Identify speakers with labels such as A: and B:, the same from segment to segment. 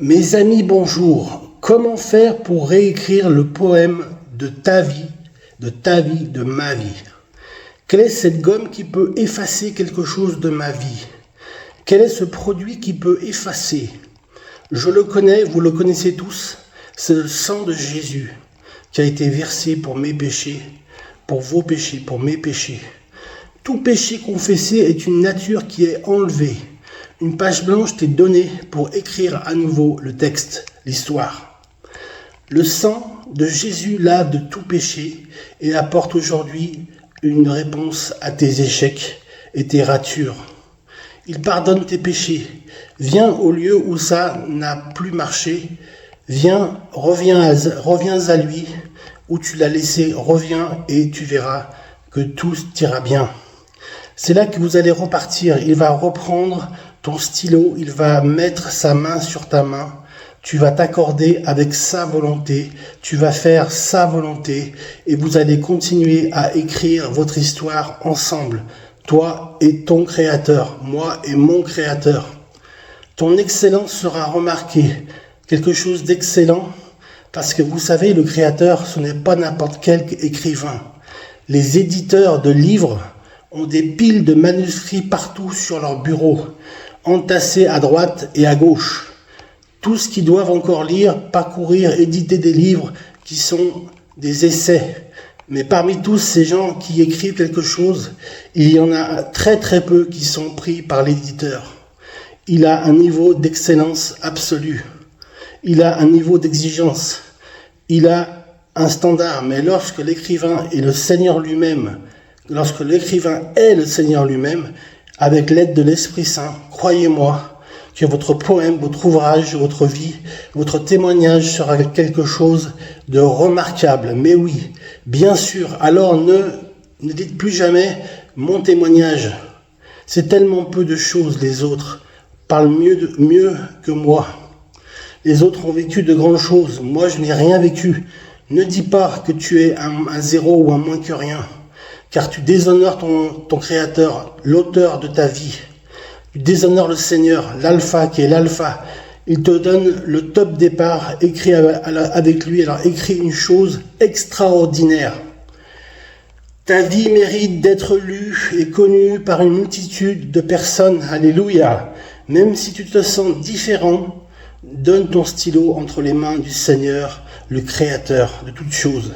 A: Mes amis, bonjour. Comment faire pour réécrire le poème de ta vie, de ma vie? Quelle est cette gomme qui peut effacer quelque chose de ma vie? Quel est ce produit qui peut effacer? Je le connais, vous le connaissez tous, c'est le sang de Jésus qui a été versé pour mes péchés, pour vos péchés, pour mes péchés. Tout péché confessé est une nature qui est enlevée. Une page blanche t'est donnée pour écrire à nouveau le texte, l'histoire. Le sang de Jésus lave de tout péché et apporte aujourd'hui une réponse à tes échecs et tes ratures. Il pardonne tes péchés. Viens au lieu où ça n'a plus marché. Reviens à lui où tu l'as laissé. Reviens et tu verras que tout ira bien. C'est là que vous allez repartir. Il va reprendre ton stylo, il va mettre sa main sur ta main. Tu vas t'accorder avec sa volonté. Tu vas faire sa volonté et vous allez continuer à écrire votre histoire ensemble. Toi et ton créateur, moi et mon créateur. Ton excellence sera remarquée. Quelque chose d'excellent, parce que vous savez, le créateur, ce n'est pas n'importe quel écrivain. Les éditeurs de livres ont des piles de manuscrits partout sur leur bureau, entassés à droite et à gauche. Tous qui doivent encore lire, parcourir, éditer des livres qui sont des essais. Mais parmi tous ces gens qui écrivent quelque chose, il y en a très très peu qui sont pris par l'éditeur. Il a un niveau d'excellence absolue. Il a un niveau d'exigence. Il a un standard. Mais lorsque l'écrivain est le Seigneur lui-même, avec l'aide de l'Esprit Saint, croyez-moi que votre poème, votre ouvrage, votre vie, votre témoignage sera quelque chose de remarquable. Mais oui, bien sûr, alors ne dites plus jamais mon témoignage. C'est tellement peu de choses, les autres parlent mieux que moi. Les autres ont vécu de grandes choses. Moi, je n'ai rien vécu. Ne dis pas que tu es un zéro ou un moins que rien, car tu déshonores ton Créateur, l'auteur de ta vie. Tu déshonores le Seigneur, l'alpha qui est l'alpha. Il te donne le top départ, écris avec lui. Alors écris une chose extraordinaire. Ta vie mérite d'être lue et connue par une multitude de personnes. Alléluia. Même si tu te sens différent, donne ton stylo entre les mains du Seigneur, le Créateur de toutes choses.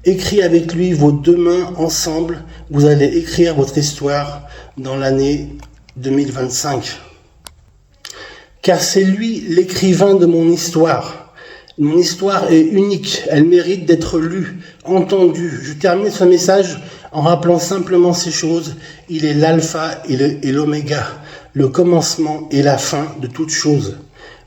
A: Écris avec lui vos deux mains ensemble. Vous allez écrire votre histoire dans l'année 2025. Car c'est lui l'écrivain de mon histoire. Mon histoire est unique. Elle mérite d'être lue, entendue. Je termine ce message en rappelant simplement ces choses. Il est l'alpha et l'oméga, le commencement et la fin de toutes choses.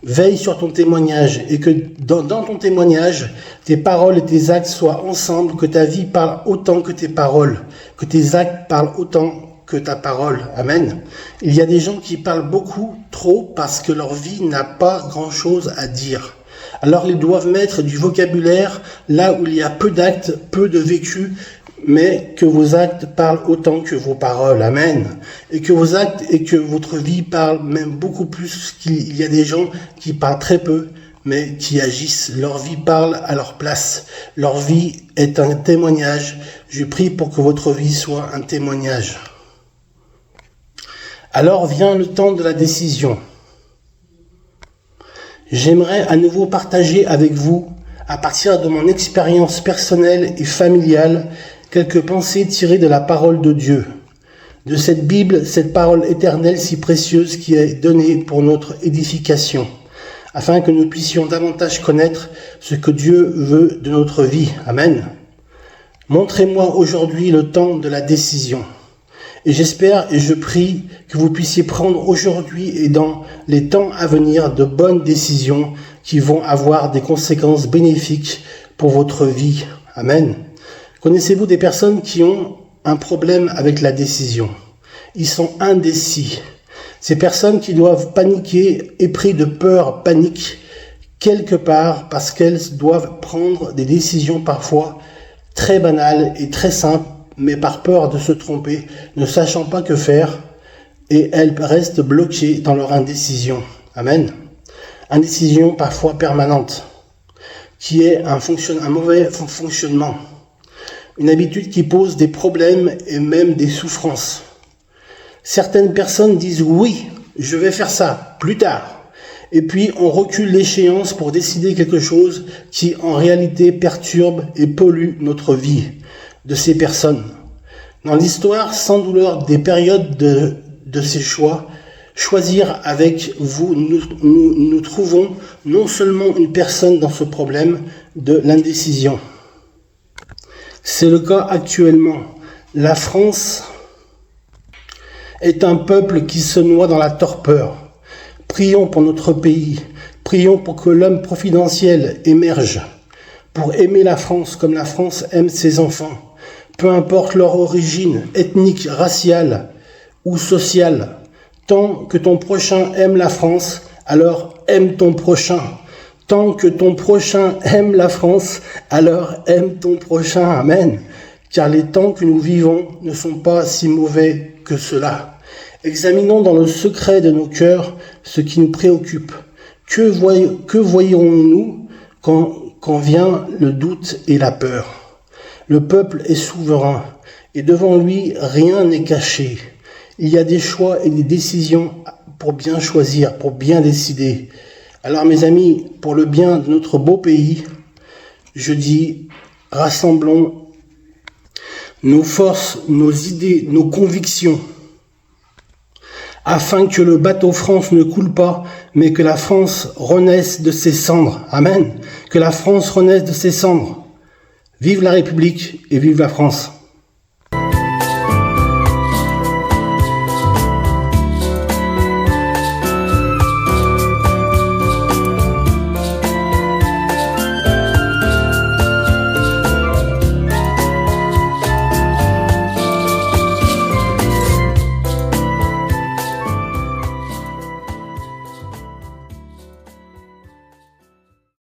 A: Veille sur ton témoignage et que dans ton témoignage, tes paroles et tes actes soient ensemble, que ta vie parle autant que tes paroles, que tes actes parlent autant que ta parole. Amen. Il y a des gens qui parlent beaucoup, trop, parce que leur vie n'a pas grand-chose à dire. Alors ils doivent mettre du vocabulaire là où il y a peu d'actes, peu de vécu, mais que vos actes parlent autant que vos paroles. Amen. Et que vos actes et que votre vie parlent même beaucoup plus qu'il y a des gens qui parlent très peu, mais qui agissent. Leur vie parle à leur place. Leur vie est un témoignage. Je prie pour que votre vie soit un témoignage. Alors vient le temps de la décision. J'aimerais à nouveau partager avec vous, à partir de mon expérience personnelle et familiale, quelques pensées tirées de la parole de Dieu, de cette Bible, cette parole éternelle si précieuse qui est donnée pour notre édification, afin que nous puissions davantage connaître ce que Dieu veut de notre vie. Amen. Montrez-moi aujourd'hui le temps de la décision. Et j'espère et je prie que vous puissiez prendre aujourd'hui et dans les temps à venir de bonnes décisions qui vont avoir des conséquences bénéfiques pour votre vie. Amen. Connaissez-vous des personnes qui ont un problème avec la décision? Ils sont indécis. Ces personnes qui doivent paniquer, épris de peur, panique, quelque part, parce qu'elles doivent prendre des décisions parfois très banales et très simples, mais par peur de se tromper, ne sachant pas que faire, et elles restent bloquées dans leur indécision. Amen. indécision parfois permanente, qui est un mauvais fonctionnement, une habitude qui pose des problèmes et même des souffrances. Certaines personnes disent oui, je vais faire ça plus tard, et puis on recule l'échéance pour décider quelque chose qui en réalité perturbe et pollue notre vie de ces personnes. Dans l'histoire sans douleur des périodes de ces choix, choisir avec vous, nous trouvons non seulement une personne dans ce problème de l'indécision. C'est le cas actuellement. La France est un peuple qui se noie dans la torpeur. Prions pour notre pays. Prions pour que l'homme providentiel émerge, pour aimer la France comme la France aime ses enfants, peu importe leur origine ethnique, raciale ou sociale. Tant que ton prochain aime la France, alors aime ton prochain. Tant que ton prochain aime la France, alors aime ton prochain. Amen. Car les temps que nous vivons ne sont pas si mauvais que cela. Examinons dans le secret de nos cœurs ce qui nous préoccupe. Que voyons-nous quand vient le doute et la peur? Le peuple est souverain et devant lui, rien n'est caché. Il y a des choix et des décisions pour bien choisir, pour bien décider. Alors mes amis, pour le bien de notre beau pays, je dis, rassemblons nos forces, nos idées, nos convictions, afin que le bateau France ne coule pas, mais que la France renaisse de ses cendres. Amen. Que la France renaisse de ses cendres. Vive la République et vive la France.